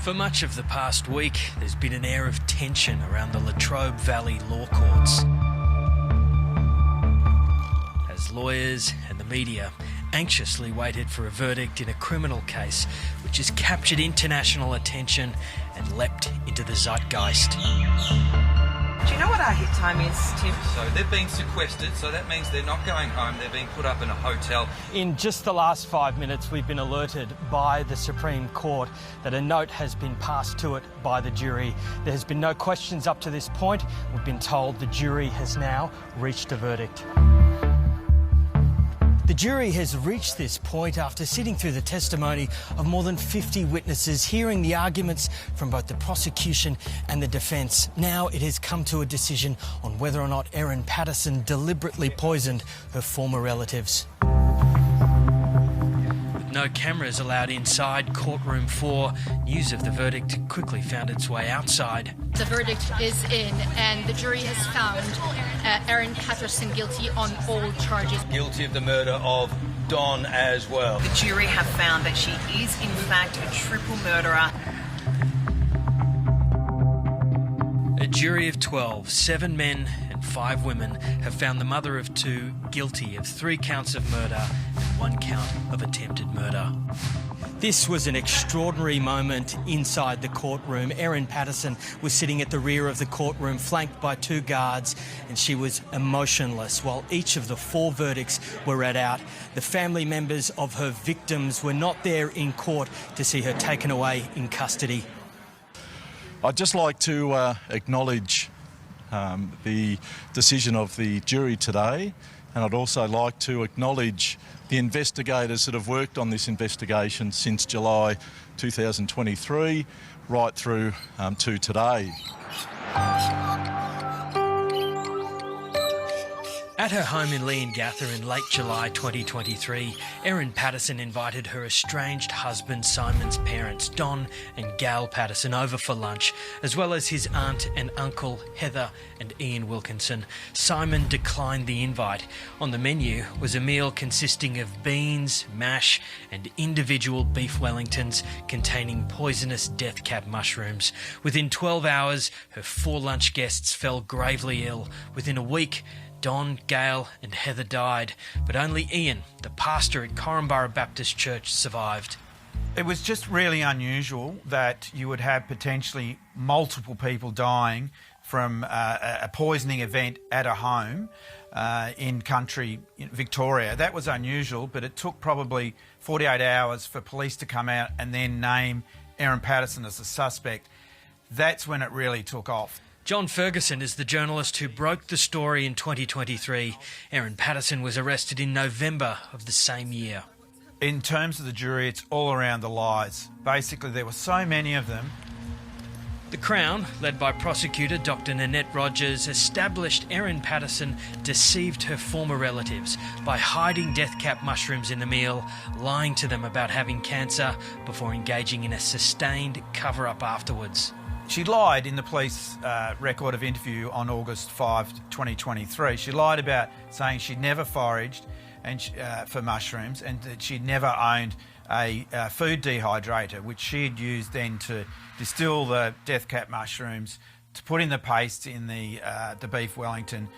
For much of the past week, there's been an air of tension around the Latrobe Valley Law Courts, as lawyers and the media anxiously waited for a verdict in a criminal case which has captured international attention and leapt into the zeitgeist. Do you know what our hit time is, Tim? So they've been sequestered, so that means they're not going home, they're being put up in a hotel. In just the last 5 minutes, we've been alerted by the Supreme Court that a note has been passed to it by the jury. There has been no questions up to this point. We've been told the jury has now reached a verdict. The jury has reached this point after sitting through the testimony of more than 50 witnesses, hearing the arguments from both the prosecution and the defence. Now it has come to a decision on whether or not Erin Patterson deliberately poisoned her former relatives. With no cameras allowed inside courtroom 4, news of the verdict quickly found its way outside. The verdict is in, and the jury has found Erin Patterson guilty on all charges. Guilty of the murder of Don as well. The jury have found that she is in fact a triple murderer. A jury of 12, 7 men and 5 women, have found the mother of 2 guilty of 3 counts of murder and 1 count of attempted murder. This was an extraordinary moment inside the courtroom. Erin Patterson was sitting at the rear of the courtroom, flanked by 2 guards, and she was emotionless while each of the 4 verdicts were read out. The family members of her victims were not there in court to see her taken away in custody. I'd just like to acknowledge the decision of the jury today, and I'd also like to acknowledge the investigators that have worked on this investigation since July 2023 right through to today. At her home in Leongatha in late July 2023, Erin Patterson invited her estranged husband Simon's parents, Don and Gail Patterson, over for lunch, as well as his aunt and uncle, Heather and Ian Wilkinson. Simon declined the invite. On the menu was a meal consisting of beans, mash and individual beef Wellingtons containing poisonous death cap mushrooms. Within 12 hours, her 4 lunch guests fell gravely ill. Within a week, Don, Gail and Heather died, but only Ian, the pastor at Corumburra Baptist Church, survived. It was just really unusual that you would have potentially multiple people dying from a poisoning event at a home in country Victoria. That was unusual, but it took probably 48 hours for police to come out and then name Erin Patterson as a suspect. That's when it really took off. John Ferguson is the journalist who broke the story in 2023. Erin Patterson was arrested in November of the same year. In terms of the jury, it's all around the lies. Basically, there were so many of them. The Crown, led by prosecutor Dr. Nanette Rogers, established Erin Patterson deceived her former relatives by hiding death cap mushrooms in the meal, lying to them about having cancer before engaging in a sustained cover-up afterwards. She lied in the police record of interview on August 5, 2023. She lied about saying she'd never foraged for mushrooms and that she'd never owned a food dehydrator, which she'd used then to distill the death cap mushrooms, to put in the paste in the beef Wellington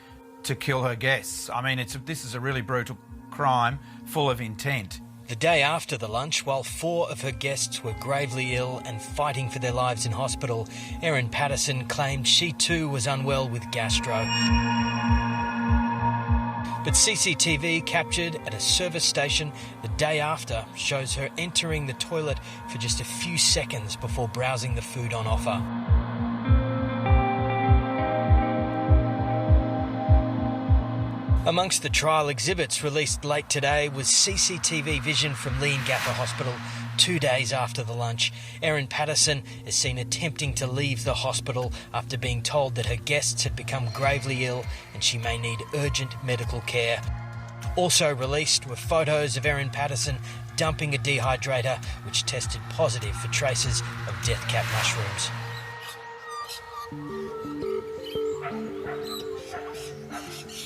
to kill her guests. I mean, this is a really brutal crime full of intent. The day after the lunch, while 4 of her guests were gravely ill and fighting for their lives in hospital, Erin Patterson claimed she too was unwell with gastro. But CCTV captured at a service station the day after shows her entering the toilet for just a few seconds before browsing the food on offer. Amongst the trial exhibits released late today was CCTV vision from Leongatha Hospital 2 days after the lunch. Erin Patterson is seen attempting to leave the hospital after being told that her guests had become gravely ill and she may need urgent medical care. Also released were photos of Erin Patterson dumping a dehydrator which tested positive for traces of death cap mushrooms.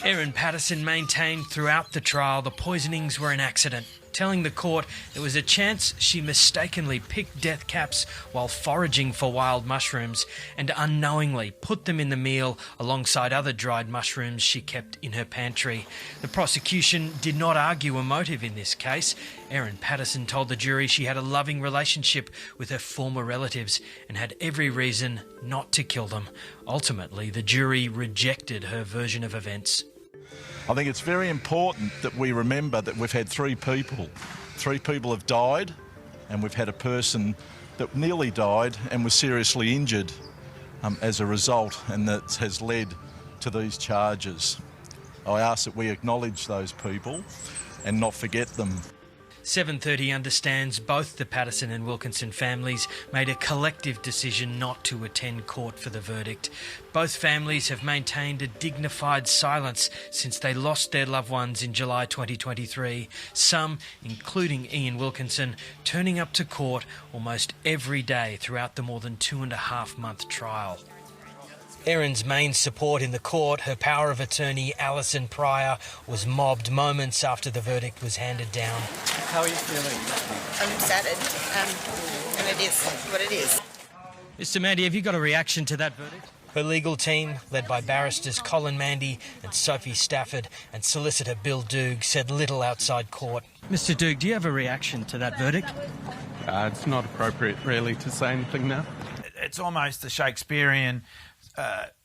Erin Patterson maintained throughout the trial the poisonings were an accident. telling the court it was a chance she mistakenly picked death caps while foraging for wild mushrooms and unknowingly put them in the meal alongside other dried mushrooms she kept in her pantry. The prosecution did not argue a motive in this case. Erin Patterson told the jury she had a loving relationship with her former relatives and had every reason not to kill them. Ultimately, the jury rejected her version of events. I think it's very important that we remember that we've had three people. Three people have died, and we've had a person that nearly died and was seriously injured as a result, and that has led to these charges. I ask that we acknowledge those people and not forget them. 7:30 understands both the Patterson and Wilkinson families made a collective decision not to attend court for the verdict. Both families have maintained a dignified silence since they lost their loved ones in July 2023. Some, including Ian Wilkinson, turning up to court almost every day throughout the more than 2.5-month trial. Erin's main support in the court, her power of attorney Alison Pryor, was mobbed moments after the verdict was handed down. How are you feeling? I'm saddened, and it is what it is. Mr. Mandy, have you got a reaction to that verdict? Her legal team, led by barristers Colin Mandy and Sophie Stafford and solicitor Bill Doog, said little outside court. Mr. Doog, do you have a reaction to that verdict? It's not appropriate, really, to say anything now. It's almost a Shakespearean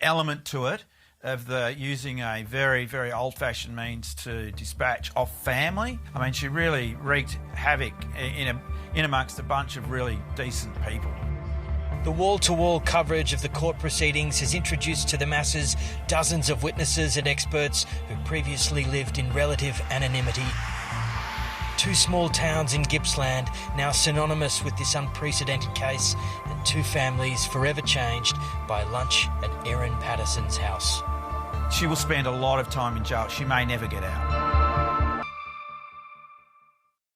element to it, of the using a very, very old-fashioned means to dispatch off family. I mean, she really wreaked havoc in amongst a bunch of really decent people. The wall-to-wall coverage of the court proceedings has introduced to the masses dozens of witnesses and experts who previously lived in relative anonymity. Two small towns in Gippsland now synonymous with this unprecedented case, and two families forever changed by lunch at Erin Patterson's house. She will spend a lot of time in jail. She may never get out.